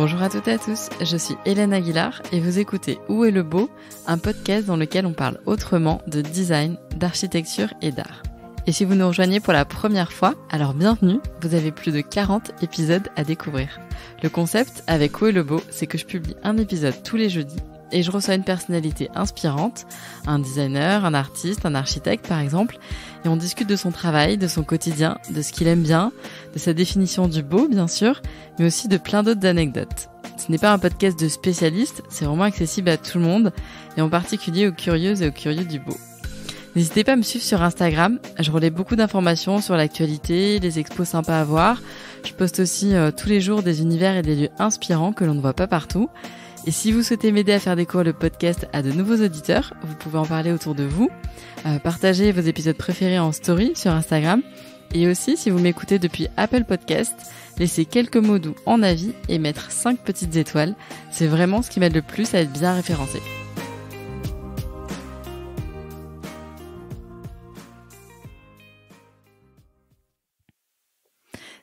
Bonjour à toutes et à tous, je suis Hélène Aguilar et vous écoutez Où est le beau, un podcast dans lequel on parle autrement de design, d'architecture et d'art. Et si vous nous rejoignez pour la première fois, alors bienvenue, vous avez plus de 40 épisodes à découvrir. Le concept avec Où est le beau, c'est que je publie un épisode tous les jeudis et je reçois une personnalité inspirante, un designer, un artiste, un architecte par exemple, et on discute de son travail, de son quotidien, de ce qu'il aime bien, de sa définition du beau bien sûr, mais aussi de plein d'autres anecdotes. Ce n'est pas un podcast de spécialistes, c'est vraiment accessible à tout le monde, et en particulier aux curieuses et aux curieux du beau. N'hésitez pas à me suivre sur Instagram, je relais beaucoup d'informations sur l'actualité, les expos sympas à voir. Je poste aussi tous les jours des univers et des lieux inspirants que l'on ne voit pas partout. Et si vous souhaitez m'aider à faire découvrir le podcast à de nouveaux auditeurs, vous pouvez en parler autour de vous, partager vos épisodes préférés en story sur Instagram, et aussi si vous m'écoutez depuis Apple Podcast, laissez quelques mots doux en avis et mettre 5 petites étoiles, c'est vraiment ce qui m'aide le plus à être bien référencé.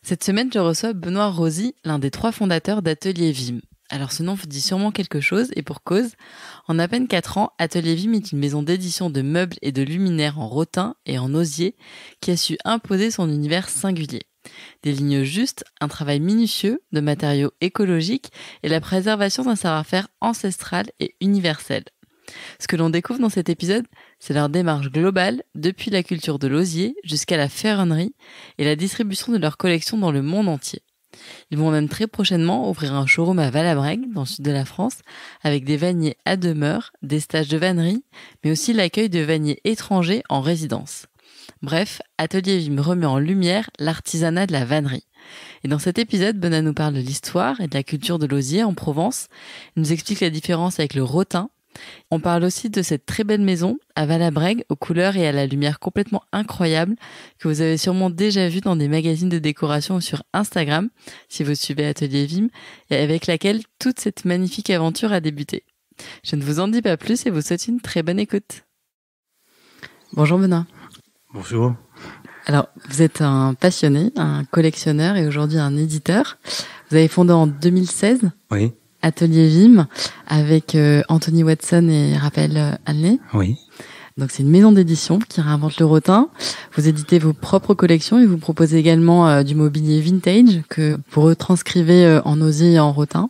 Cette semaine, je reçois Benoît Rosy, l'un des 3 fondateurs d'Atelier Vim. Alors ce nom vous dit sûrement quelque chose, et pour cause, en à peine 4 ans, Atelier Vim est une maison d'édition de meubles et de luminaires en rotin et en osier qui a su imposer son univers singulier. Des lignes justes, un travail minutieux, de matériaux écologiques et la préservation d'un savoir-faire ancestral et universel. Ce que l'on découvre dans cet épisode, c'est leur démarche globale, depuis la culture de l'osier jusqu'à la ferronnerie et la distribution de leurs collections dans le monde entier. Ils vont même très prochainement ouvrir un showroom à Valabrègue, dans le sud de la France, avec des vanniers à demeure, des stages de vannerie, mais aussi l'accueil de vanniers étrangers en résidence. Bref, Atelier Vim remet en lumière l'artisanat de la vannerie. Et dans cet épisode, Benoît nous parle de l'histoire et de la culture de l'osier en Provence. Il nous explique la différence avec le rotin. On parle aussi de cette très belle maison à Valabrègue, aux couleurs et à la lumière complètement incroyable, que vous avez sûrement déjà vu dans des magazines de décoration ou sur Instagram, si vous suivez Atelier Vim, et avec laquelle toute cette magnifique aventure a débuté. Je ne vous en dis pas plus et vous souhaite une très bonne écoute. Bonjour Benoît. Bonjour. Alors, vous êtes un passionné, un collectionneur et aujourd'hui un éditeur. Vous avez fondé en 2016. Oui. Atelier Vim avec Anthony Watson et Raphaël Hanley. Oui. Donc c'est une maison d'édition qui réinvente le rotin. Vous éditez vos propres collections et vous proposez également du mobilier vintage que vous retranscrivez en osier et en rotin.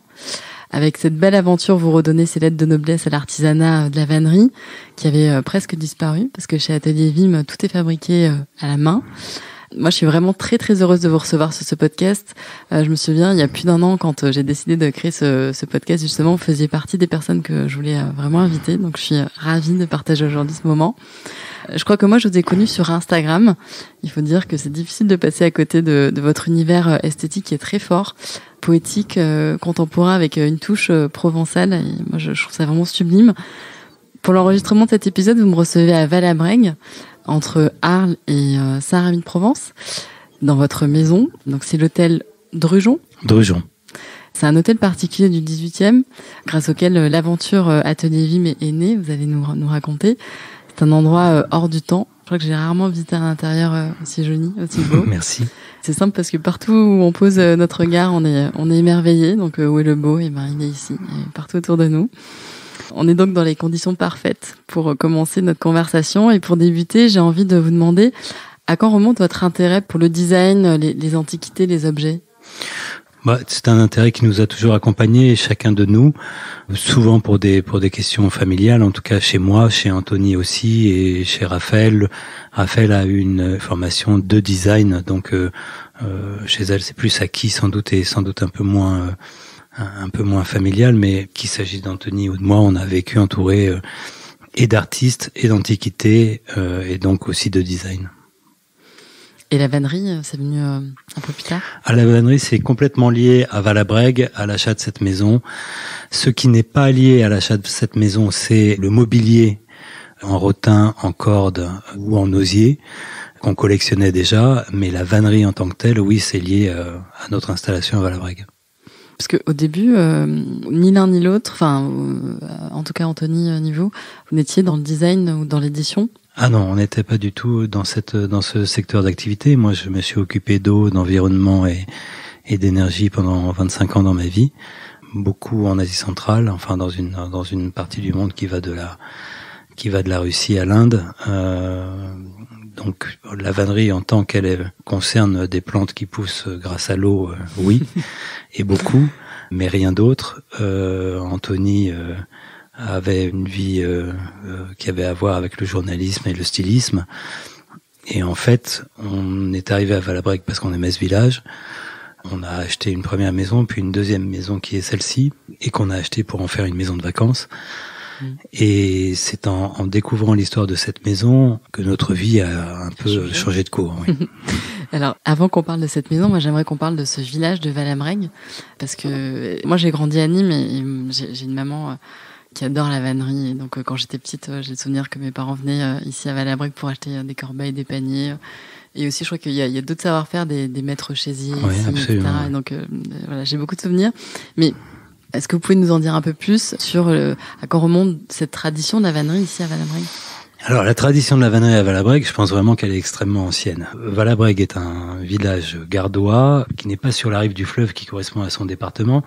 Avec cette belle aventure, vous redonnez ces lettres de noblesse à l'artisanat de la vannerie qui avait presque disparu parce que chez Atelier Vim, tout est fabriqué à la main. Moi, je suis vraiment très très heureuse de vous recevoir sur ce podcast. Je me souviens, il y a plus d'1 an, quand j'ai décidé de créer ce podcast, justement, vous faisiez partie des personnes que je voulais vraiment inviter. Donc, je suis ravie de partager aujourd'hui ce moment. Je crois que moi, je vous ai connu sur Instagram. Il faut dire que c'est difficile de passer à côté de votre univers esthétique qui est très fort, poétique, contemporain, avec une touche provençale. Et moi, je trouve ça vraiment sublime. Pour l'enregistrement de cet épisode, vous me recevez à Valabrègue, entre Arles et Saint-Rémy-de-Provence, dans votre maison. Donc c'est l'hôtel Drujon. Drujon. C'est un hôtel particulier du 18e, grâce auquel l'aventure Atelier Vim est née. Vous allez nous raconter. C'est un endroit hors du temps. Je crois que j'ai rarement visité un intérieur aussi joli, aussi beau. Merci. C'est simple parce que partout où on pose notre regard, on est émerveillé. Donc où est le beau? Et ben il est ici, et partout autour de nous. On est donc dans les conditions parfaites pour commencer notre conversation. Et pour débuter, j'ai envie de vous demander à quand remonte votre intérêt pour le design, les antiquités, les objets? C'est un intérêt qui nous a toujours accompagnés, chacun de nous, souvent pour des questions familiales, en tout cas chez moi, chez Anthony aussi et chez Raphaël. Raphaël a eu une formation de design, donc chez elle c'est plus acquis sans doute et sans doute un peu moins familial, mais qu'il s'agisse d'Anthony ou de moi, on a vécu entouré et d'artistes et d'antiquités et donc aussi de design. Et la vannerie, c'est venu un peu plus tard? La vannerie, c'est complètement lié à Valabrègue, à l'achat de cette maison. Ce qui n'est pas lié à l'achat de cette maison, c'est le mobilier en rotin, en corde ou en osier qu'on collectionnait déjà, mais la vannerie en tant que telle, oui, c'est lié à notre installation à Valabrègue. Parce que au début, ni l'un ni l'autre, en tout cas Anthony ni vous n'étiez dans le design ou dans l'édition? Ah non, on n'était pas du tout dans ce secteur d'activité. Moi, je me suis occupé d'eau, d'environnement et d'énergie pendant 25 ans dans ma vie. beaucoup en Asie centrale, enfin dans une partie du monde qui va de la Russie à l'Inde. Donc la vannerie en tant qu'elle concerne des plantes qui poussent grâce à l'eau, oui, et beaucoup, mais rien d'autre. Anthony avait une vie qui avait à voir avec le journalisme et le stylisme. Et en fait, on est arrivé à Valabrègue parce qu'on aimait ce village. On a acheté une première maison, puis une deuxième maison qui est celle-ci, et qu'on a acheté pour en faire une maison de vacances. Et c'est en découvrant l'histoire de cette maison que notre vie a un peu changé de cours. Oui. Alors, avant qu'on parle de cette maison, moi j'aimerais qu'on parle de ce village de Valabrègue, parce que moi j'ai grandi à Nîmes et j'ai une maman qui adore la vannerie. Et donc quand j'étais petite, j'ai le souvenir que mes parents venaient ici à Valabrègue pour acheter des corbeilles, des paniers. Et aussi, je crois qu'il y a d'autres savoir-faire des maîtres chaisiers, oui, ici, absolument. etc. Et donc voilà, j'ai beaucoup de souvenirs. Mais est-ce que vous pouvez nous en dire un peu plus sur à quoi remonte cette tradition de la vannerie ici à Valabrègue? Alors, la tradition de la vannerie à Valabrègue, je pense vraiment qu'elle est extrêmement ancienne. Valabrègue est un village gardois qui n'est pas sur la rive du fleuve qui correspond à son département,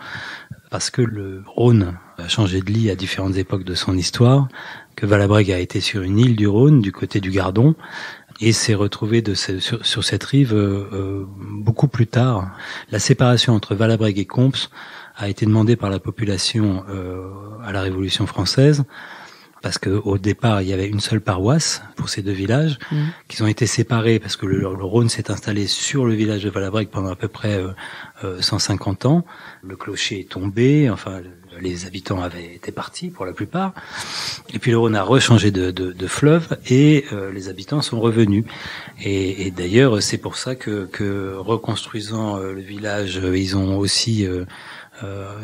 parce que le Rhône a changé de lit à différentes époques de son histoire, que Valabrègue a été sur une île du Rhône, du côté du Gardon, et s'est retrouvé sur cette rive beaucoup plus tard. La séparation entre Valabrègue et Comps a été demandée par la population à la Révolution française, parce que au départ il y avait une seule paroisse pour ces deux villages, qui ont été séparés parce que le Rhône s'est installé sur le village de Valabrègue pendant à peu près 150 ans. Le clocher est tombé, enfin les habitants avaient été partis pour la plupart, et puis le Rhône a rechangé de fleuve et les habitants sont revenus. Et d'ailleurs c'est pour ça que reconstruisant le village, ils ont aussi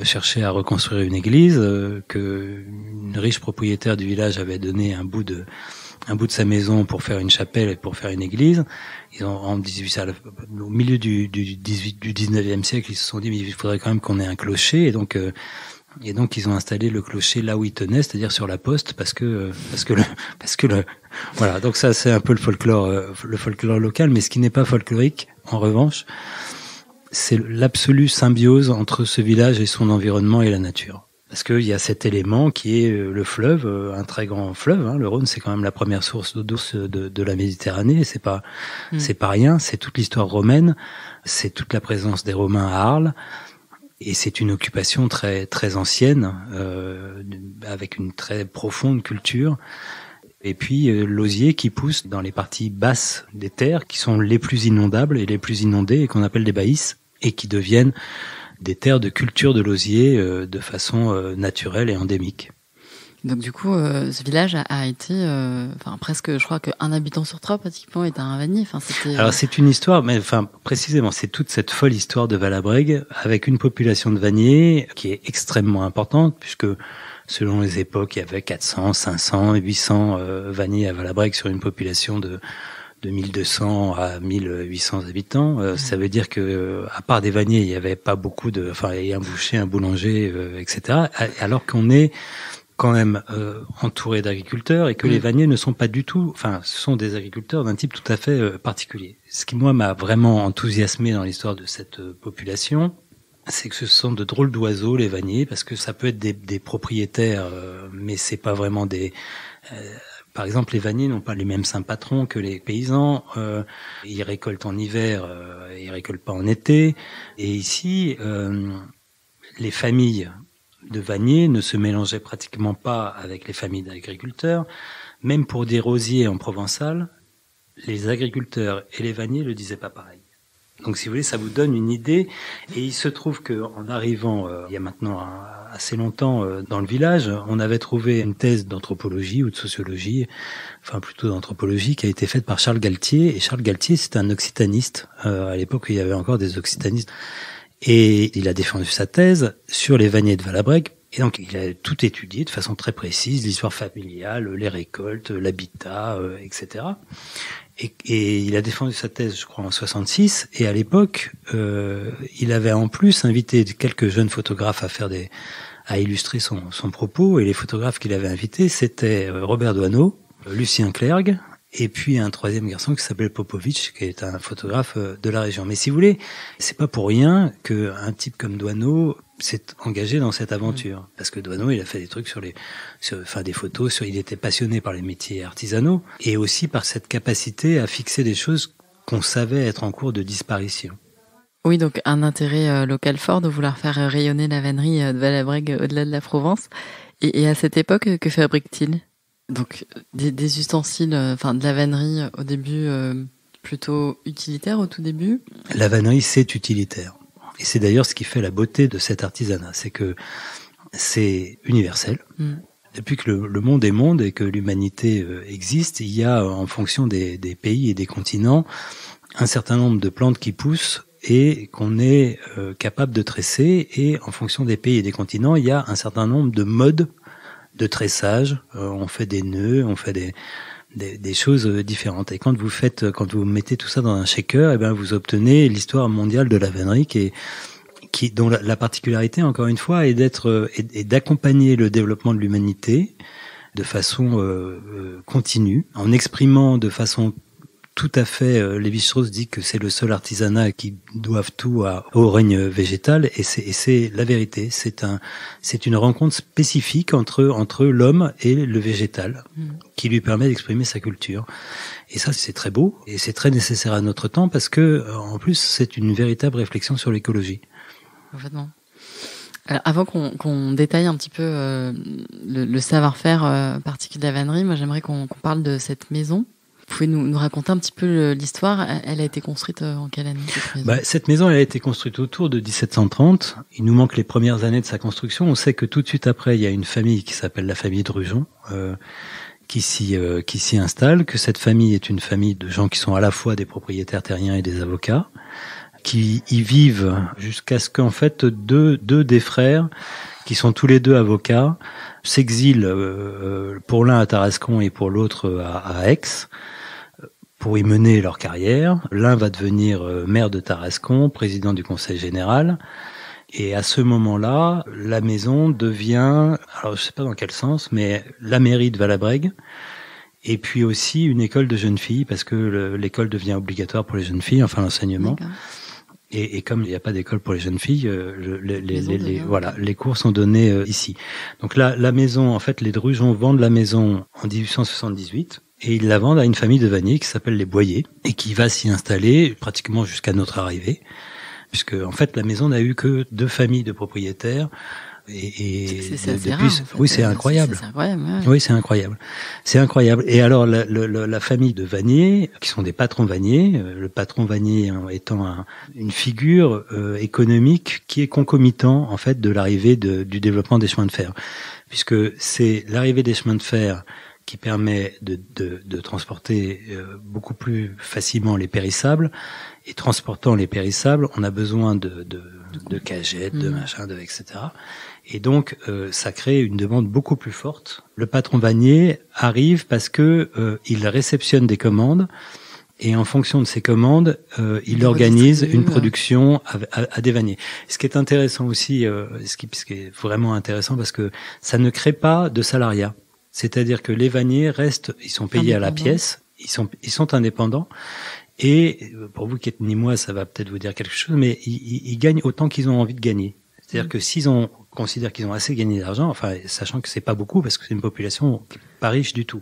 cherché à reconstruire une église, que une riche propriétaire du village avait donné un bout de sa maison pour faire une chapelle et pour faire une église. Ils ont au milieu du 19e siècle, ils se sont dit mais il faudrait quand même qu'on ait un clocher, et donc ils ont installé le clocher là où il tenait, c'est-à-dire sur la poste, parce que voilà. Donc ça c'est un peu le folklore local, mais ce qui n'est pas folklorique en revanche, c'est l'absolue symbiose entre ce village et son environnement et la nature. Parce qu'il y a cet élément qui est le fleuve, un très grand fleuve. Hein. Le Rhône, c'est quand même la première source d'eau douce de la Méditerranée. C'est pas rien. C'est toute l'histoire romaine. C'est toute la présence des Romains à Arles. Et c'est une occupation très très ancienne, avec une très profonde culture. Et puis l'osier qui pousse dans les parties basses des terres, qui sont les plus inondables et les plus inondées, et qu'on appelle des baïs, et qui deviennent des terres de culture de l'osier de façon naturelle et endémique. Donc du coup, ce village a été, presque, je crois qu'un habitant sur 3 pratiquement est un vannier. Alors c'est une histoire, mais précisément, c'est toute cette folle histoire de Valabrègue avec une population de vanniers qui est extrêmement importante, puisque selon les époques, il y avait 400, 500, 800 vanniers à Valabrègue sur une population de 1200 à 1800 habitants. Ça veut dire que, à part des vanniers, il y avait pas beaucoup il y a un boucher, un boulanger, etc. Alors qu'on est quand même entouré d'agriculteurs, et que les vanniers ne sont pas du tout, ce sont des agriculteurs d'un type tout à fait particulier. Ce qui, moi, m'a vraiment enthousiasmé dans l'histoire de cette population, c'est que ce sont de drôles d'oiseaux, les vanniers, parce que ça peut être des propriétaires, mais c'est pas vraiment des... Par exemple, les vanniers n'ont pas les mêmes saints patrons que les paysans. Ils récoltent en hiver, ils récoltent pas en été. Et ici, les familles de vanniers ne se mélangeaient pratiquement pas avec les familles d'agriculteurs. Même pour des rosiers en provençal, les agriculteurs et les vanniers le disaient pas pareil. Donc, si vous voulez, ça vous donne une idée. Et il se trouve que, en arrivant, il y a maintenant assez longtemps, dans le village, on avait trouvé une thèse d'anthropologie ou de sociologie, plutôt d'anthropologie, qui a été faite par Charles Galtier. Et Charles Galtier, c'est un occitaniste. À l'époque, il y avait encore des occitanistes. Et il a défendu sa thèse sur les vanniers de Valabrègue. Et donc, il a tout étudié de façon très précise, l'histoire familiale, les récoltes, l'habitat, etc. Et il a défendu sa thèse, je crois, en 66. Et à l'époque, il avait en plus invité quelques jeunes photographes à illustrer son propos. Et les photographes qu'il avait invités, c'était Robert Doisneau, Lucien Clergue Et puis un troisième garçon qui s'appelle Popovic, qui est un photographe de la région. Mais si vous voulez, c'est pas pour rien qu'un type comme Doisneau s'est engagé dans cette aventure. Parce que Doisneau, il a fait des trucs des photos, il était passionné par les métiers artisanaux et aussi par cette capacité à fixer des choses qu'on savait être en cours de disparition. Oui, donc un intérêt local fort de vouloir faire rayonner la vannerie de Valabrègue au-delà de la Provence. Et à cette époque, que fabrique-t-il ? Donc des ustensiles, de la vannerie au début plutôt utilitaire au tout début. La vannerie, c'est utilitaire. Et c'est d'ailleurs ce qui fait la beauté de cet artisanat, c'est que c'est universel. Depuis que le monde est monde et que l'humanité existe, il y a, en fonction des pays et des continents, un certain nombre de plantes qui poussent et qu'on est capable de tresser. Et en fonction des pays et des continents, il y a un certain nombre de modes de tressage. On fait des nœuds, on fait des choses différentes. Et quand vous mettez tout ça dans un shaker, vous obtenez l'histoire mondiale de la vannerie dont la particularité, encore une fois, est d'accompagner le développement de l'humanité de façon continue, en exprimant de façon tout à fait, Lévi-Strauss dit que c'est le seul artisanat qui doive tout au règne végétal, et c'est la vérité. C'est une rencontre spécifique entre l'homme et le végétal, qui lui permet d'exprimer sa culture. Et ça, c'est très beau, et c'est très nécessaire à notre temps, parce que, en plus, c'est une véritable réflexion sur l'écologie. Complètement. Alors, avant qu'on détaille un petit peu le savoir-faire particulier de la vannerie, moi j'aimerais qu'on parle de cette maison. Vous pouvez nous raconter un petit peu l'histoire. Elle a été construite en quelle année, cette maison ? Cette maison, elle a été construite autour de 1730. Il nous manque les premières années de sa construction. On sait que tout de suite après, il y a une famille qui s'appelle la famille Drujon, qui s'y installe, que cette famille est une famille de gens qui sont à la fois des propriétaires terriens et des avocats, qui y vivent jusqu'à ce qu'en fait deux des frères, qui sont tous les deux avocats, s'exilent pour l'un à Tarascon et pour l'autre à Aix, pour y mener leur carrière. L'un va devenir maire de Tarascon, président du conseil général, et à ce moment-là, la maison devient, alors je sais pas dans quel sens, mais la mairie de Valabrègue, et puis aussi une école de jeunes filles, parce que l'école devient obligatoire pour les jeunes filles, enfin l'enseignement. D'accord. Et comme il n'y a pas d'école pour les jeunes filles, les cours sont donnés ici. Donc la maison, en fait, les Drujon vendent la maison en 1878 et ils la vendent à une famille de vanniers qui s'appelle les Boyer et qui va s'y installer pratiquement jusqu'à notre arrivée, puisque en fait la maison n'a eu que 2 familles de propriétaires. C'est assez rare, en fait. Oui, c'est incroyable. C'est incroyable. Ouais. Oui, c'est incroyable. C'est incroyable. Et alors, la famille de vanniers, qui sont des patrons vanniers, le patron vannier étant une figure économique qui est concomitant, en fait, de l'arrivée du développement des chemins de fer. Puisque c'est l'arrivée des chemins de fer qui permet de transporter beaucoup plus facilement les périssables. Et transportant les périssables, on a besoin de cagettes, de machins, etc. Et donc, ça crée une demande beaucoup plus forte. Le patron vannier arrive parce que il réceptionne des commandes et en fonction de ces commandes, il organise une production à des vanniers. Ce qui est intéressant aussi, ce qui est vraiment intéressant parce que ça ne crée pas de salariat. C'est-à-dire que les vanniers restent, ils sont payés à la pièce, ils sont indépendants. Et pour vous qui êtes ni moi, ça va peut-être vous dire quelque chose, mais ils gagnent autant qu'ils ont envie de gagner. C'est-à-dire que s'ils considèrent qu'ils ont assez gagné d'argent, enfin, sachant que c'est pas beaucoup parce que c'est une population pas riche du tout.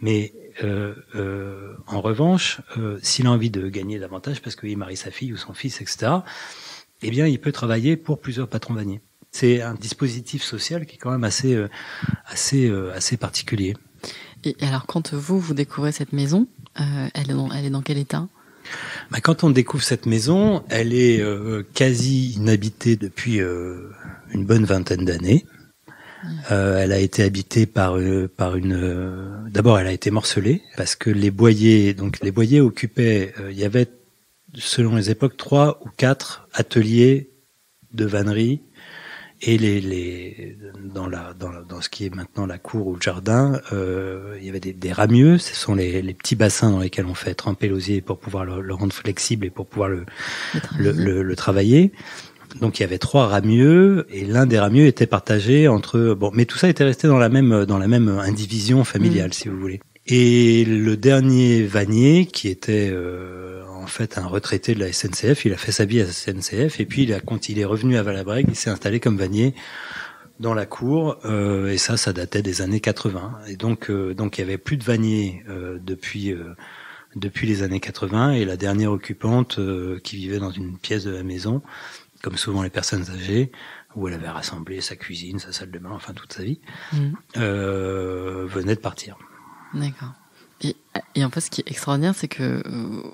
Mais en revanche, s'il a envie de gagner davantage parce qu'il marie sa fille ou son fils, etc., eh bien, il peut travailler pour plusieurs patrons vanniers. C'est un dispositif social qui est quand même assez particulier. Et alors, quand vous découvrez cette maison, elle est dans quel état ? Quand on découvre cette maison, elle est quasi inhabitée depuis une bonne vingtaine d'années. Elle a été habitée par une. D'abord, elle a été morcelée parce que les boyers occupaient. Il y avait, selon les époques, 3 ou 4 ateliers de vannerie. Et dans ce qui est maintenant la cour ou le jardin, il y avait des ramieux. Ce sont les petits bassins dans lesquels on fait tremper l'osier pour pouvoir le rendre flexible et pour pouvoir le travailler. Donc il y avait 3 ramieux et l'un des ramieux était partagé entre mais tout ça était resté dans la même indivision familiale, si vous voulez. Et le dernier vannier, qui était en fait un retraité de la SNCF, il a fait sa vie à la SNCF, et puis quand il est revenu à Valabrègue, il s'est installé comme vannier dans la cour, et ça datait des années 80. Et donc il y avait plus de vanniers depuis les années 80, et la dernière occupante qui vivait dans une pièce de la maison, comme souvent les personnes âgées, où elle avait rassemblé sa cuisine, sa salle de bain, enfin toute sa vie, venait de partir. D'accord. Et en fait, ce qui est extraordinaire, c'est que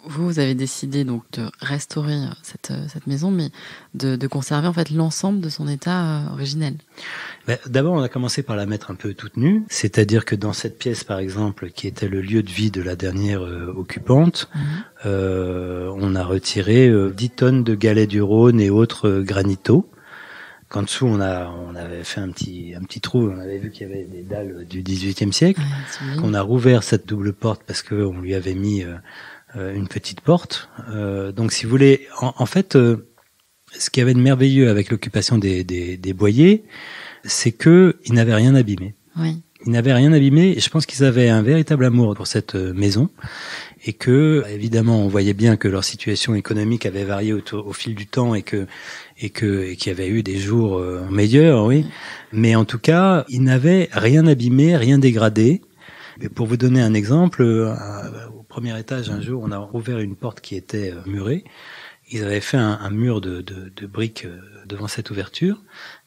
vous avez décidé donc de restaurer cette maison, mais de conserver en fait l'ensemble de son état originel. D'abord, on a commencé par la mettre un peu toute nue, c'est-à-dire que dans cette pièce, par exemple, qui était le lieu de vie de la dernière occupante, on a retiré 10 tonnes de galets du Rhône et autres granitaux. Qu'en dessous, on avait fait un petit trou, on avait vu qu'il y avait des dalles du XVIIIe siècle. On a rouvert cette double porte parce que on lui avait mis une petite porte. Donc, si vous voulez, en fait, ce qu'il y avait de merveilleux avec l'occupation des boyers, c'est que ils n'avaient rien abîmé. Oui. Ils n'avaient rien abîmé, et je pense qu'ils avaient un véritable amour pour cette maison, et que, évidemment, on voyait bien que leur situation économique avait varié au fil du temps, et qu'il y avait eu des jours meilleurs, oui. Mais en tout cas, ils n'avaient rien abîmé, rien dégradé. Et pour vous donner un exemple, au premier étage, un jour, on a ouvert une porte qui était murée. Ils avaient fait un mur de briques devant cette ouverture.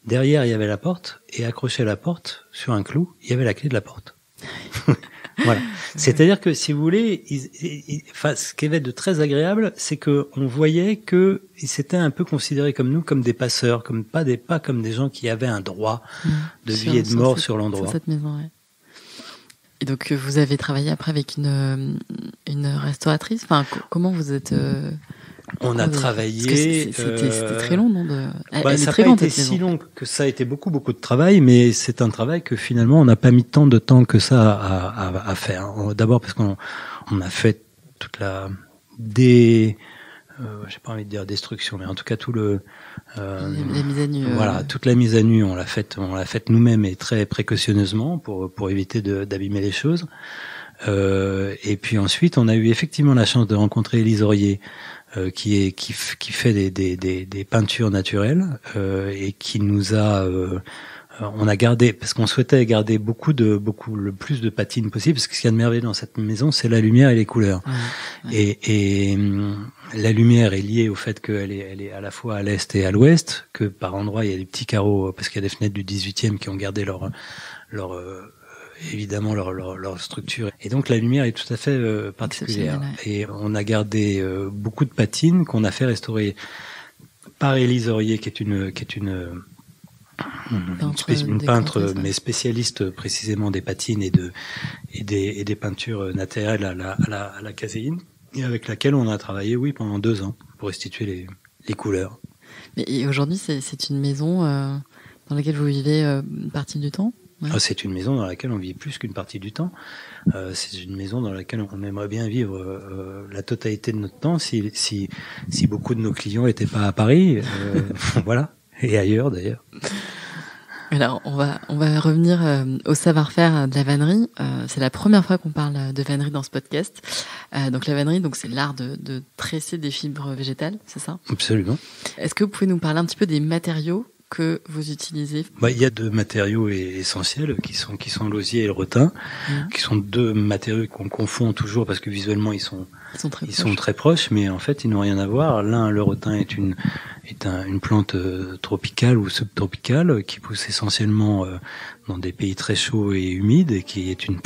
Derrière, il y avait la porte, et accroché à la porte, sur un clou, il y avait la clé de la porte. Voilà. C'est-à-dire que, si vous voulez, ce qui avait de très agréable, c'est que on voyait que ils s'étaient un peu considérés comme nous, comme des passeurs, pas comme des gens qui avaient un droit de vie et de mort sur l'endroit. Sur cette maison, ouais. Et donc, vous avez travaillé après avec une restauratrice. Enfin, comment vous êtes On a travaillé. C'était très long, non ça n'a pas été si long que ça. A été beaucoup de travail, mais c'est un travail que finalement on n'a pas mis tant de temps que ça à faire. D'abord parce qu'on a fait toute j'ai pas envie de dire destruction, mais en tout cas tout la mise à nu. Voilà, toute la mise à nu, on l'a faite nous-mêmes et très précautionneusement pour éviter d'abîmer les choses. Et puis ensuite, on a eu effectivement la chance de rencontrer Élise Aurier, qui fait des peintures naturelles, et qui nous a on a gardé, parce qu'on souhaitait garder le plus de patine possible, parce que ce qu'il y a de merveilleux dans cette maison, c'est la lumière et les couleurs. Et la lumière est liée au fait qu'elle est à la fois à l'est et à l'ouest, que par endroits il y a des petits carreaux, parce qu'il y a des fenêtres du 18e qui ont gardé évidemment leur structure. Et donc la lumière est tout à fait particulière. Et on a gardé beaucoup de patines qu'on a fait restaurer par Élise Aurier, qui est une peintre, mais spécialiste précisément des patines et des peintures naturelles à la caséine, et avec laquelle on a travaillé, pendant 2 ans pour restituer les couleurs. Et aujourd'hui, c'est une maison dans laquelle vous vivez une partie du temps? Ouais. C'est une maison dans laquelle on vit plus qu'une partie du temps. C'est une maison dans laquelle on aimerait bien vivre la totalité de notre temps si beaucoup de nos clients n'étaient pas à Paris. Voilà. Et ailleurs d'ailleurs. Alors on va revenir au savoir-faire de la vannerie. C'est la première fois qu'on parle de vannerie dans ce podcast. Donc la vannerie, c'est l'art de tresser des fibres végétales, c'est ça? Absolument. Est-ce que vous pouvez nous parler un petit peu des matériaux que vous utilisez? Il y a 2 matériaux essentiels qui sont l'osier et le rotin, qui sont 2 matériaux qu'on confond toujours parce que visuellement ils sont très proches, mais en fait ils n'ont rien à voir. Le rotin est une plante tropicale ou subtropicale qui pousse essentiellement dans des pays très chauds et humides, et qui est une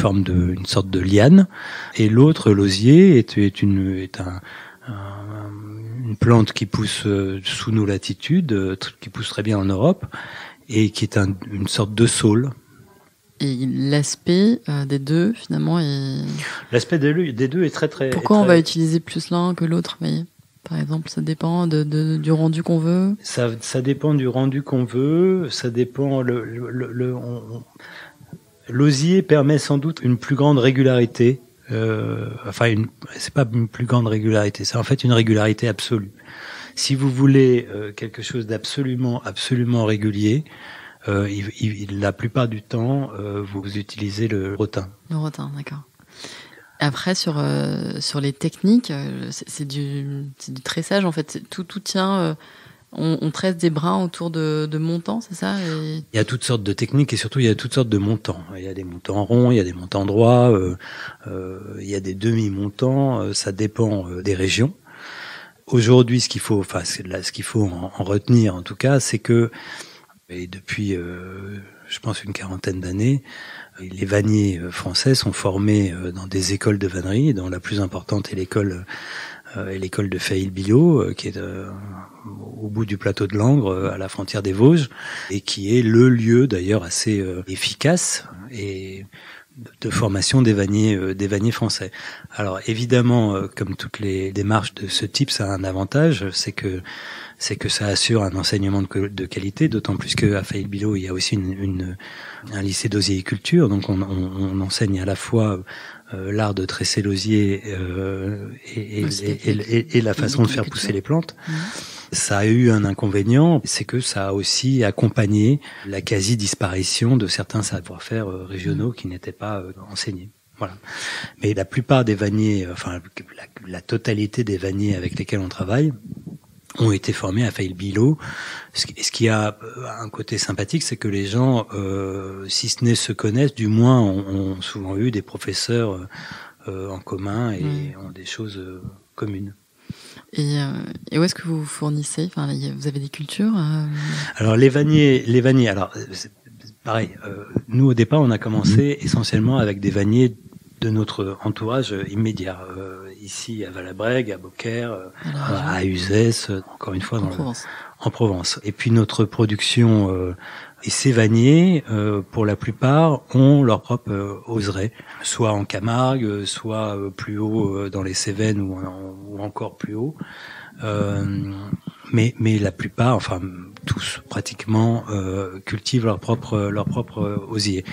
sorte de liane. Et l'autre, l'osier, est une plante qui pousse sous nos latitudes, qui pousse très bien en Europe, et qui est une sorte de saule. Et l'aspect des deux, finalement, est... L'aspect des deux est très, très... Pourquoi on va utiliser plus l'un que l'autre, vous voyez ? Par exemple, ça dépend du rendu qu'on veut. Ça dépend du rendu qu'on veut, ça dépend... L'osier permet sans doute une plus grande régularité. C'est pas une plus grande régularité, c'est en fait une régularité absolue. Si vous voulez quelque chose d'absolument régulier, la plupart du temps, vous utilisez le rotin. Le rotin, d'accord. Après, sur les techniques, c'est du tressage, en fait. Tout tient... on tresse des brins autour de montants, c'est ça? Il y a toutes sortes de techniques et surtout il y a toutes sortes de montants. Il y a des montants ronds, il y a des montants droits, il y a des demi-montants, ça dépend des régions. Aujourd'hui, ce qu'il faut en retenir en tout cas, c'est que, et depuis je pense une quarantaine d'années, les vanniers français sont formés dans des écoles de vannerie, dont la plus importante est l'école de Faïl-Billot, qui est au bout du plateau de Langres, à la frontière des Vosges, et qui est le lieu d'ailleurs assez efficace et de formation des vanniers français. Alors évidemment, comme toutes les démarches de ce type, ça a un avantage, c'est que ça assure un enseignement de qualité, d'autant plus qu'à Faïl-Billot, il y a aussi un lycée d'osier-culture, donc on enseigne à la fois l'art de tresser l'osier et la façon de faire pousser les plantes. Ça a eu un inconvénient, c'est que ça a aussi accompagné la quasi-disparition de certains savoir-faire régionaux qui n'étaient pas enseignés. Voilà. Mais la plupart des vanniers, enfin la totalité des vanniers avec lesquels on travaille, ont été formés à Faïl-Billot. Ce qui a un côté sympathique, c'est que les gens, si ce n'est se connaissent, du moins ont souvent eu des professeurs en commun et ont des choses communes. Et où est-ce que vous fournissez? Enfin, vous avez des cultures Alors les vanniers. Alors c'est pareil. Nous au départ, on a commencé essentiellement avec des vanniers de notre entourage immédiat, ici à Valabrègue, à Beaucaire, à Uzès, encore une fois en Provence. Et puis notre production et ces vanniers, pour la plupart, ont leur propre oseraie, soit en Camargue, soit plus haut dans les Cévennes ou encore plus haut. Mais la plupart, enfin tous pratiquement, cultivent leur propre osier.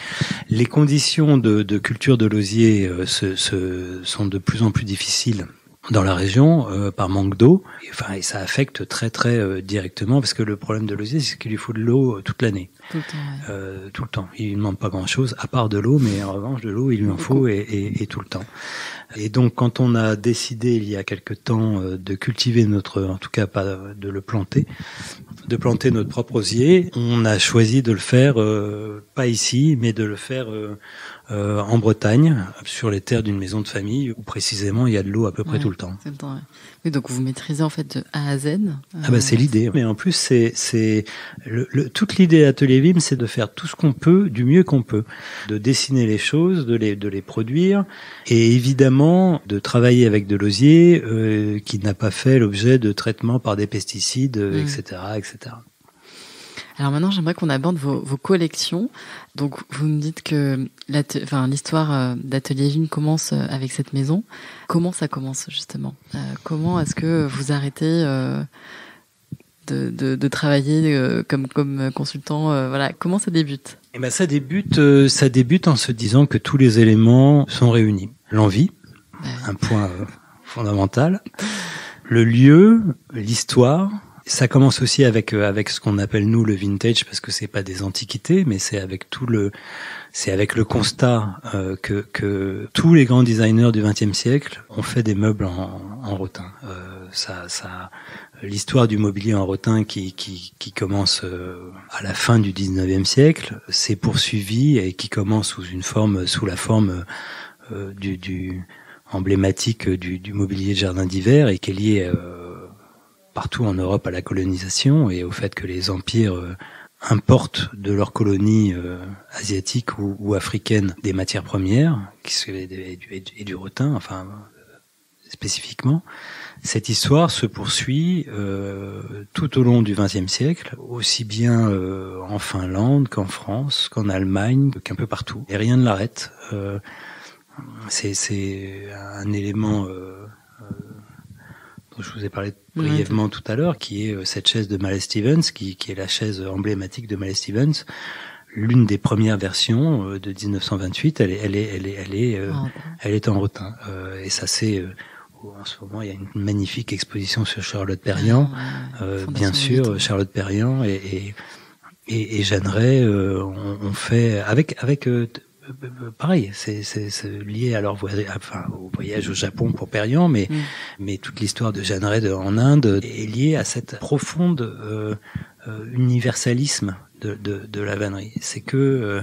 Les conditions de culture de l'osier sont de plus en plus difficiles dans la région par manque d'eau. Et ça affecte très très directement, parce que le problème de l'osier, c'est qu'il lui faut de l'eau toute l'année. Tout le temps, ouais. Tout le temps. Il ne demande pas grand-chose à part de l'eau, mais en revanche de l'eau, il lui en faut et tout le temps. Et donc, quand on a décidé il y a quelque temps de cultiver en tout cas pas de le planter, de planter notre propre osier, on a choisi de le faire pas ici, mais de le faire en Bretagne, sur les terres d'une maison de famille, où précisément il y a de l'eau à peu près tout le temps. C'est le temps, ouais. Oui, donc vous maîtrisez en fait de A à Z. C'est l'idée. Mais en plus, c'est toute l'idée Atelier Vim, c'est de faire tout ce qu'on peut, du mieux qu'on peut, de dessiner les choses, de les produire, et évidemment de travailler avec de l'osier qui n'a pas fait l'objet de traitements par des pesticides, etc., etc. Alors maintenant, j'aimerais qu'on aborde vos collections. Donc, vous me dites que l'histoire d'Atelier Vim commence avec cette maison. Comment ça commence, justement? Comment est-ce que vous arrêtez de travailler comme consultant? Voilà, comment ça débute? Ça débute en se disant que tous les éléments sont réunis. L'envie, un point fondamental. Le lieu, l'histoire. Ça commence aussi avec ce qu'on appelle nous le vintage, parce que c'est pas des antiquités, mais c'est avec le constat que tous les grands designers du XXe siècle ont fait des meubles en rotin. L'histoire du mobilier en rotin qui commence à la fin du XIXe siècle s'est poursuivie et qui commence sous la forme du emblématique du mobilier de jardin d'hiver, et qui est lié partout en Europe à la colonisation et au fait que les empires importent de leurs colonies asiatiques ou africaines des matières premières, et du rotin, enfin spécifiquement. Cette histoire se poursuit tout au long du XXe siècle, aussi bien en Finlande qu'en France, qu'en Allemagne, qu'un peu partout. Et rien ne l'arrête. C'est un élément dont je vous ai parlé brièvement tout à l'heure, qui est cette chaise de Mallet Stevens, qui est la chaise emblématique de Mallet Stevens. L'une des premières versions de 1928, elle est en rotin. Et ça, en ce moment, il y a une magnifique exposition sur Charlotte Perriand, bien sûr, Charlotte Perriand et Jeanne Ray, on fait avec pareil, c'est lié à leur au voyage au Japon pour Perriand, mais toute l'histoire de Jeanne Ray en Inde est liée à cette profonde universalisme de la vannerie. C'est que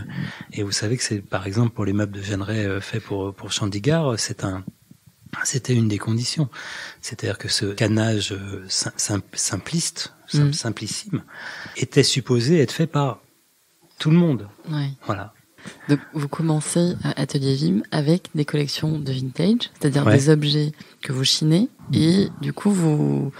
et vous savez que c'est par exemple pour les meubles de Jeanne Ray faits pour Chandigarh, c'était une des conditions. C'est-à-dire que ce canage simpliste, simplissime, était supposé être fait par tout le monde. Oui. Voilà. Donc, vous commencez à Atelier Vim avec des collections de vintage, c'est-à-dire des objets que vous chinez, et du coup, vous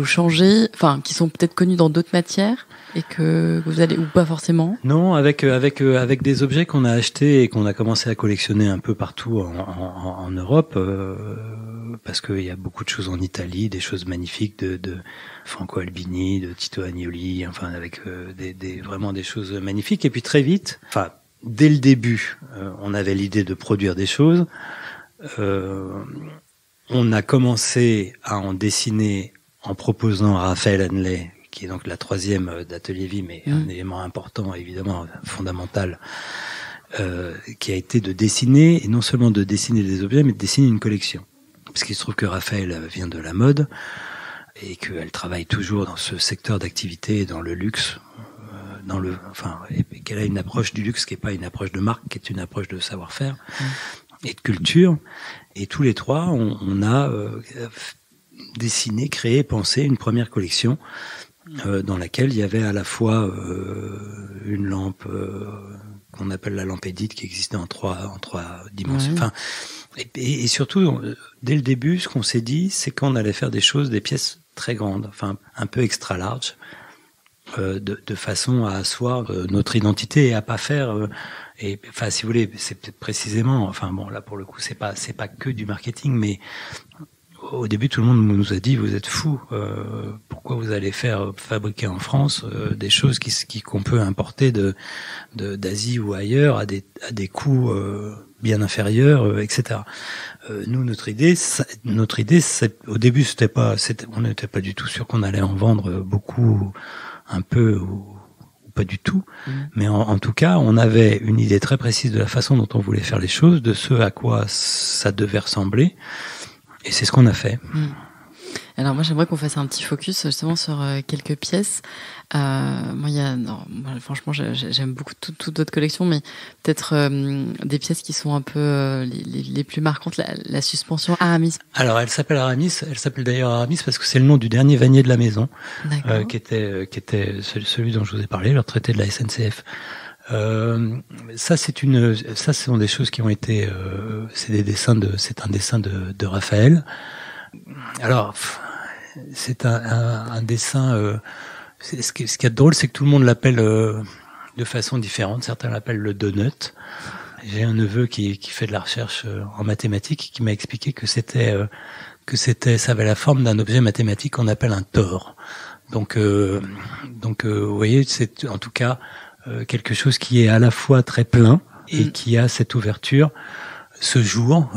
changez, enfin, qui sont peut-être connus dans d'autres matières, et que vous allez, ou pas forcément? Non, avec des objets qu'on a achetés et qu'on a commencé à collectionner un peu partout en Europe, parce qu'il y a beaucoup de choses en Italie, des choses magnifiques de Franco Albini, de Tito Agnoli, enfin avec vraiment des choses magnifiques. Et puis très vite, enfin dès le début, on avait l'idée de produire des choses. On a commencé à en dessiner en proposant à Raphaël Hanley, qui est donc la troisième d'Atelier Vim, mais un élément important, évidemment, fondamental, qui a été de dessiner, et non seulement de dessiner des objets, mais de dessiner une collection. Parce qu'il se trouve que Raphaël vient de la mode, et qu'elle travaille toujours dans ce secteur d'activité, dans le luxe, et qu'elle a une approche du luxe qui n'est pas une approche de marque, qui est une approche de savoir-faire et de culture. Et tous les trois, on a dessiné, créé, pensé une première collection dans laquelle il y avait à la fois une lampe qu'on appelle la lampe Edith, qui existait en trois dimensions. Ouais. Enfin, et surtout, dès le début, ce qu'on s'est dit, c'est qu'on allait faire des pièces très grandes, enfin un peu extra large, de façon à asseoir notre identité et à pas faire. Et enfin, si vous voulez, c'est peut-être précisément. Enfin bon, là pour le coup, c'est pas que du marketing, mais au début, tout le monde nous a dit, vous êtes fous, pourquoi vous allez fabriquer en France des choses qu'on peut importer d'Asie ou ailleurs à des coûts bien inférieurs, etc. Nous, notre idée, au début, on n'était pas du tout sûr qu'on allait en vendre beaucoup, un peu ou pas du tout. Mais en tout cas, on avait une idée très précise de la façon dont on voulait faire les choses, de ce à quoi ça devait ressembler. Et c'est ce qu'on a fait. Alors moi, j'aimerais qu'on fasse un petit focus justement sur quelques pièces. Franchement, j'aime beaucoup toute votre collection, mais peut-être des pièces qui sont un peu les plus marquantes. La suspension Aramis. Alors, elle s'appelle d'ailleurs Aramis parce que c'est le nom du dernier vannier de la maison, qui était celui dont je vous ai parlé, le retraité de la SNCF. Ça, ce sont des choses qui ont été, c'est un dessin de Raphaël. Alors, c'est un dessin, ce qui est drôle, c'est que tout le monde l'appelle, de façon différente. Certains l'appellent le donut. J'ai un neveu qui fait de la recherche en mathématiques, qui m'a expliqué que ça avait la forme d'un objet mathématique qu'on appelle un tore. Donc, vous voyez, c'est, en tout cas, quelque chose qui est à la fois très plein et qui a cette ouverture ce jour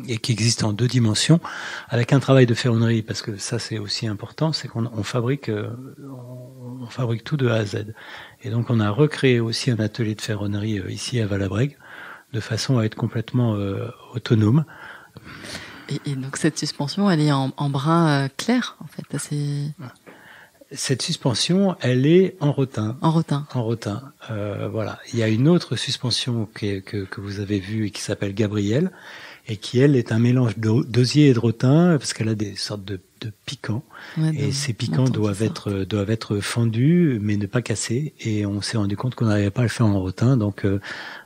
et qui existe en 2 dimensions avec un travail de ferronnerie, parce que ça c'est aussi important, c'est qu'on fabrique tout de A à Z, et donc on a recréé aussi un atelier de ferronnerie ici à Valabrègue de façon à être complètement autonome. Et donc cette suspension, elle est en brun clair en fait, assez... Cette suspension, elle est en rotin. En rotin. Voilà. Il y a une autre suspension que vous avez vue et qui s'appelle Gabrielle, et qui, elle, est un mélange d'osier et de rotin, parce qu'elle a des sortes de piquants. Ouais, et ces piquants doivent être fendus, mais ne pas casser. Et on s'est rendu compte qu'on n'arrivait pas à le faire en rotin. Donc,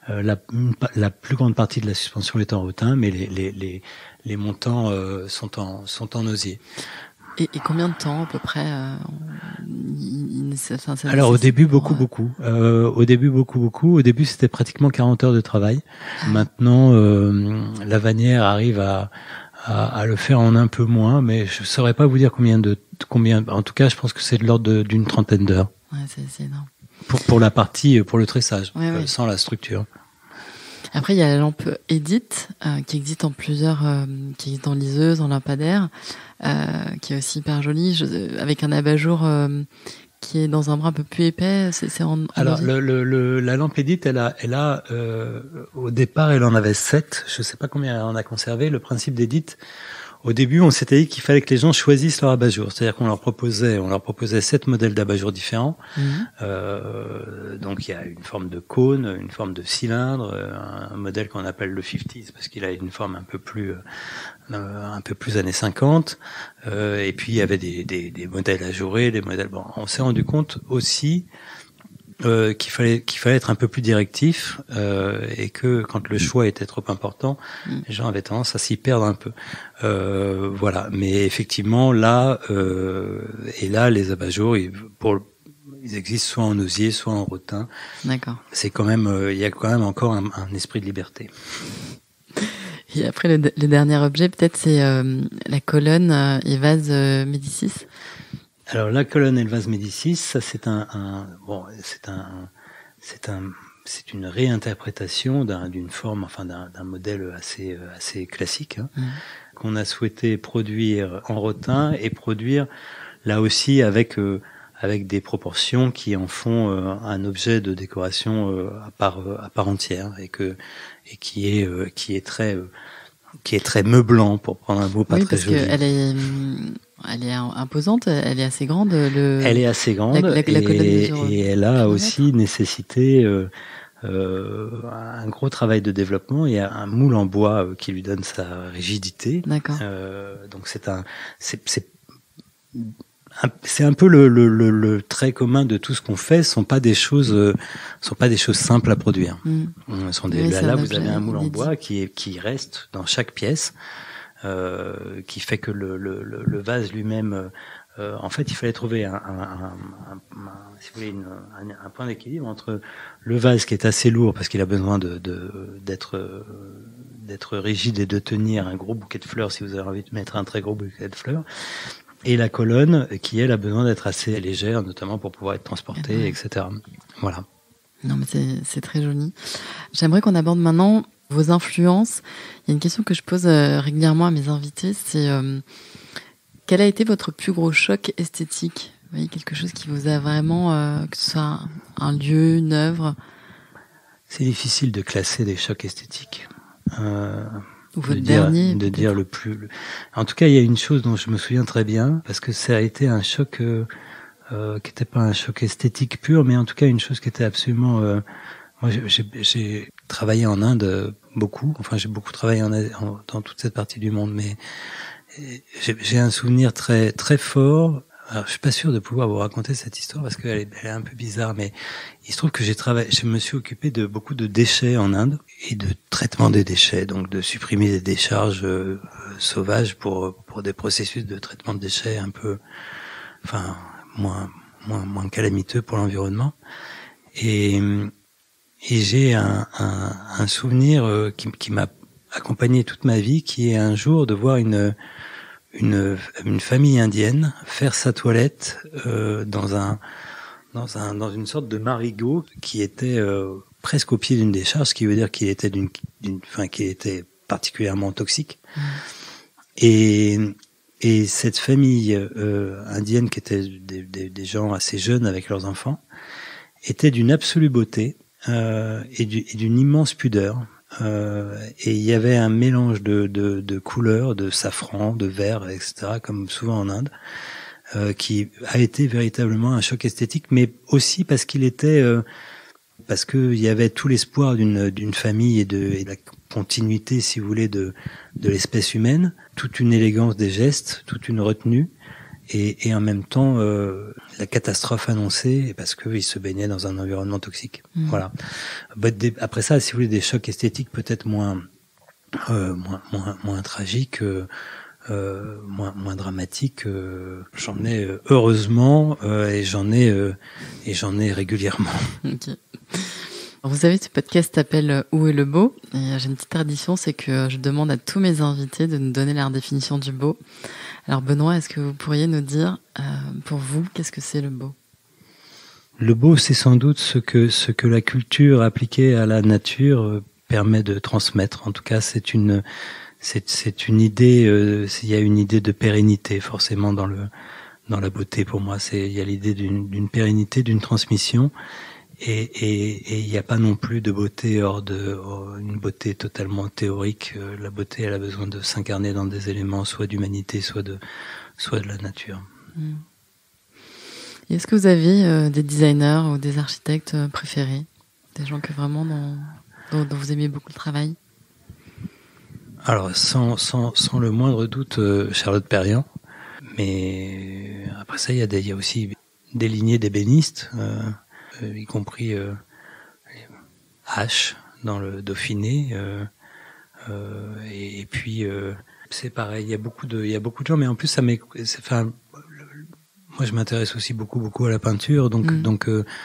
la plus grande partie de la suspension est en rotin, mais les montants sont en osier. Et combien de temps à peu près Alors au début beaucoup. Au début c'était pratiquement 40 heures de travail. Maintenant la vannière arrive à le faire en un peu moins, mais je saurais pas vous dire combien. En tout cas, je pense que c'est de l'ordre d'une 30aine d'heures. Ouais, c'est énorme. Pour le tressage, sans la structure. Après, il y a la lampe Edith, qui existe en plusieurs, qui existe en liseuse, en lampadaire, qui est aussi hyper jolie, avec un abat-jour qui est dans un bras un peu plus épais, c'est en Alors la lampe Edith, elle a au départ elle en avait 7, je sais pas combien elle en a conservé. Le principe d'Edith, au début, on s'était dit qu'il fallait que les gens choisissent leur abat-jour, c'est-à-dire qu'on leur proposait 7 modèles d'abat-jour différents. Donc il y a une forme de cône, une forme de cylindre, un modèle qu'on appelle le 50s parce qu'il a une forme un peu plus années 50. Et puis il y avait des modèles ajourés, des modèles. Bon, on s'est rendu compte aussi qu'il fallait être un peu plus directif et que quand le choix était trop important, les gens avaient tendance à s'y perdre un peu. Voilà. Mais effectivement là les abat-jours ils existent soit en osier, soit en rotin. D'accord. C'est quand même il y a quand même encore un esprit de liberté. Et après le dernier objet peut-être c'est la colonne et vase Médicis. Alors la colonne et le vase Médicis, ça c'est c'est une réinterprétation d'une forme, enfin d'un modèle assez classique qu'on a souhaité produire en rotin et produire là aussi avec des proportions qui en font un objet de décoration à part entière et qui est très meublant, pour prendre un mot pas très joli. Oui, parce que elle est imposante, elle est assez grande. Elle est assez grande et elle a aussi nécessité un gros travail de développement. Il y a un moule en bois qui lui donne sa rigidité. D'accord. Donc c'est un peu le trait commun de tout ce qu'on fait. Sont pas des choses simples à produire. Là vous avez un moule en bois qui reste dans chaque pièce, qui fait que le vase lui-même, en fait, il fallait trouver si vous voulez un point d'équilibre entre le vase qui est assez lourd parce qu'il a besoin d'être rigide et de tenir un gros bouquet de fleurs si vous avez envie de mettre un très gros bouquet de fleurs. Et la colonne, qui elle a besoin d'être assez légère, notamment pour pouvoir être transportée, etc. Voilà. Non, mais c'est très joli. J'aimerais qu'on aborde maintenant vos influences. Il y a une question que je pose régulièrement à mes invités, c'est quel a été votre plus gros choc esthétique ? Vous voyez, quelque chose qui vous a vraiment, que ce soit un lieu, une œuvre. C'est difficile de classer des chocs esthétiques. Ou votre dernier, de dire le plus. En tout cas, il y a une chose dont je me souviens très bien, parce que ça a été un choc qui n'était pas un choc esthétique pur, mais en tout cas une chose qui était absolument. Moi, j'ai travaillé en Inde beaucoup. Enfin, j'ai beaucoup travaillé dans toute cette partie du monde, mais j'ai un souvenir très très fort. Alors, je suis pas sûr de pouvoir vous raconter cette histoire parce qu'elle est un peu bizarre, mais il se trouve que je me suis occupé de beaucoup de déchets en Inde et de traitement des déchets, donc de supprimer des décharges sauvages pour des processus de traitement de déchets un peu, enfin, moins calamiteux pour l'environnement. Et j'ai un souvenir qui m'a accompagné toute ma vie, qui est un jour de voir une famille indienne faire sa toilette dans une sorte de marigot qui était presque au pied d'une décharge, ce qui veut dire qu'il était qu'il était particulièrement toxique. Et cette famille indienne, qui était des gens assez jeunes avec leurs enfants, était d'une absolue beauté et d'une immense pudeur. Et il y avait un mélange de couleurs, de safran, de vert, etc., comme souvent en Inde, qui a été véritablement un choc esthétique, mais aussi parce qu'il y avait tout l'espoir d'une famille et la continuité, si vous voulez, de l'espèce humaine, toute une élégance des gestes, toute une retenue, et en même temps la catastrophe annoncée parce qu'ils se baignaient dans un environnement toxique. Voilà. Après ça, si vous voulez, des chocs esthétiques peut-être moins tragiques, moins dramatiques, j'en ai heureusement et j'en ai régulièrement. Okay. Vous savez, ce podcast s'appelle Où est le beau ? Et j'ai une petite tradition, c'est que je demande à tous mes invités de nous donner leur définition du beau. Alors Benoît, est-ce que vous pourriez nous dire, pour vous, qu'est-ce que c'est le beau ? Le beau, c'est sans doute ce que la culture appliquée à la nature permet de transmettre. En tout cas, c'est une idée. Il y a une idée de pérennité forcément dans dans la beauté pour moi. Il y a l'idée d'une pérennité, d'une transmission, et il n'y a pas non plus de beauté une beauté totalement théorique. La beauté, elle a besoin de s'incarner dans des éléments, soit d'humanité, soit de la nature. Et est-ce que vous avez des designers ou des architectes préférés, des gens que vraiment dont vous aimez beaucoup le travail? Alors, sans le moindre doute, Charlotte Perriand. Mais après ça, il y a aussi des lignées d'ébénistes, y compris H dans le Dauphiné. Et puis c'est pareil, il y a beaucoup de gens, mais en plus moi je m'intéresse aussi beaucoup à la peinture, donc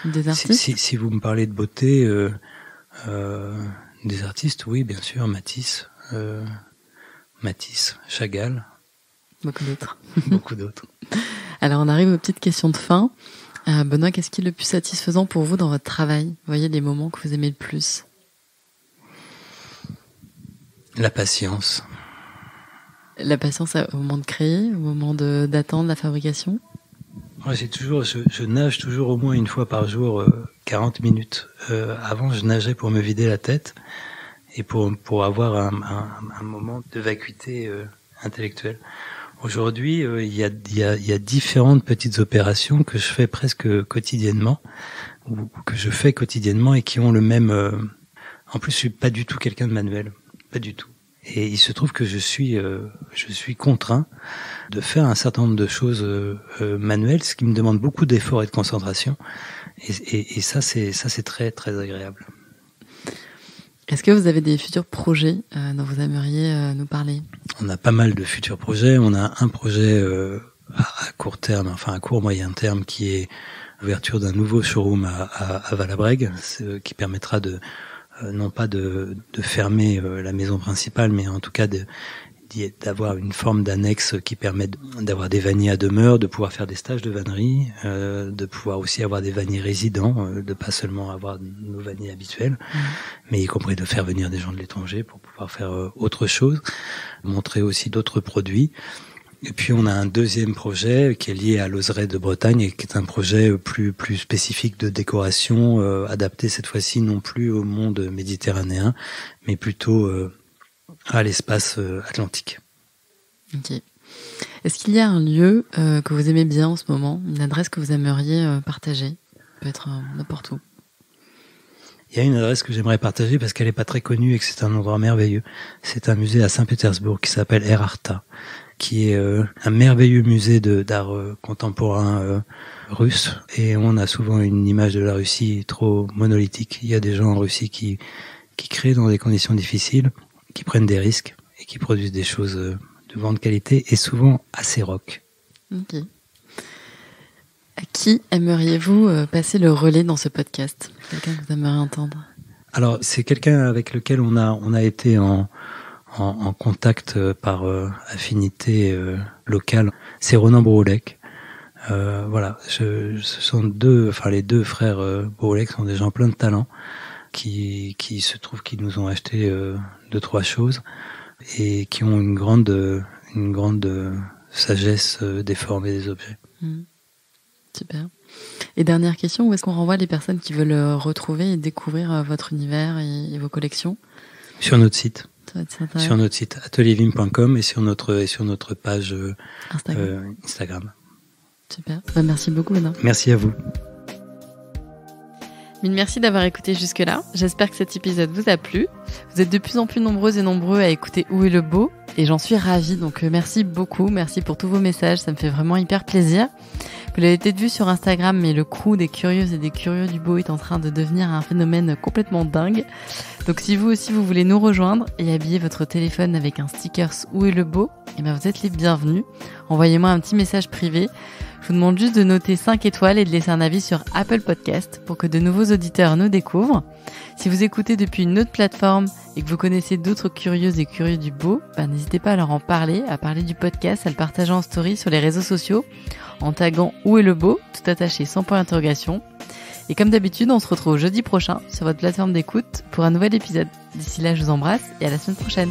des artistes. Si vous me parlez de beauté, des artistes, oui, bien sûr, Matisse, Chagall. Beaucoup d'autres. Alors, on arrive aux petites questions de fin. Benoît, qu'est-ce qui est le plus satisfaisant pour vous dans votre travail? Vous voyez les moments que vous aimez le plus? La patience. La patience au moment de créer, au moment d'attendre la fabrication? Moi, je nage toujours au moins une fois par jour, 40 minutes. Avant, je nageais pour me vider la tête et pour avoir un moment de vacuité intellectuelle. Aujourd'hui, il y a différentes petites opérations que je fais presque quotidiennement, ou que je fais quotidiennement et qui ont le même. En plus, je suis pas du tout quelqu'un de manuel, pas du tout. Et il se trouve que je suis contraint de faire un certain nombre de choses manuelles, ce qui me demande beaucoup d'efforts et de concentration. Et ça, c'est très très agréable. Est-ce que vous avez des futurs projets dont vous aimeriez nous parler? On a pas mal de futurs projets. On a un projet à court terme, enfin à court moyen terme, qui est l'ouverture d'un nouveau showroom à Valabrègue, qui permettra non pas de fermer la maison principale, mais en tout cas d'avoir une forme d'annexe qui permet d'avoir des vanniers à demeure, de pouvoir faire des stages de vannerie, de pouvoir aussi avoir des vanniers résidents, de pas seulement avoir nos vanniers habituels, mais y compris de faire venir des gens de l'étranger pour pouvoir faire autre chose, montrer aussi d'autres produits. Et puis on a un deuxième projet qui est lié à l'Oseraie de Bretagne et qui est un projet plus spécifique de décoration, adapté cette fois-ci non plus au monde méditerranéen, mais plutôt à l'espace atlantique. Ok. Est-ce qu'il y a un lieu que vous aimez bien en ce moment, une adresse que vous aimeriez partager? Ça peut être n'importe où. Il y a une adresse que j'aimerais partager parce qu'elle n'est pas très connue et que c'est un endroit merveilleux. C'est un musée à Saint-Pétersbourg qui s'appelle Erharta, qui est un merveilleux musée d'art contemporain russe. Et on a souvent une image de la Russie trop monolithique. Il y a des gens en Russie qui créent dans des conditions difficiles, qui prennent des risques et qui produisent des choses de grande qualité et souvent assez rock. Ok. À qui aimeriez-vous passer le relais dans ce podcast? Quelqu'un que vous aimeriez entendre? Alors, c'est quelqu'un avec lequel on a été en contact par affinité locale. C'est Ronan Brouwelec. Voilà, ce sont les deux frères Brouwelec sont des gens pleins de talent qui se trouve qu'ils nous ont acheté 2-3 choses et qui ont une grande sagesse des formes et des objets. Super. Et dernière question, où est-ce qu'on renvoie les personnes qui veulent retrouver et découvrir votre univers et vos collections? Sur notre site. Sur notre site ateliervim.com et sur notre page Instagram. Super. Merci beaucoup, Benoît. Merci à vous. Mille merci d'avoir écouté jusque-là. J'espère que cet épisode vous a plu. Vous êtes de plus en plus nombreuses et nombreux à écouter Où est le beau et j'en suis ravie. Donc merci beaucoup. Merci pour tous vos messages. Ça me fait vraiment hyper plaisir. Vous l'avez peut-être vu sur Instagram, mais le crew des curieuses et des curieux du beau est en train de devenir un phénomène complètement dingue. Donc si vous aussi vous voulez nous rejoindre et habiller votre téléphone avec un sticker Où est le beau, eh bien vous êtes les bienvenus. Envoyez-moi un petit message privé. Je vous demande juste de noter 5 étoiles et de laisser un avis sur Apple Podcast pour que de nouveaux auditeurs nous découvrent. Si vous écoutez depuis une autre plateforme et que vous connaissez d'autres curieuses et curieux du beau, n'hésitez pas à leur en parler, à parler du podcast, à le partager en story sur les réseaux sociaux, en taguant Où est le beau, tout attaché sans point d'interrogation. Et comme d'habitude, on se retrouve jeudi prochain sur votre plateforme d'écoute pour un nouvel épisode. D'ici là, je vous embrasse et à la semaine prochaine.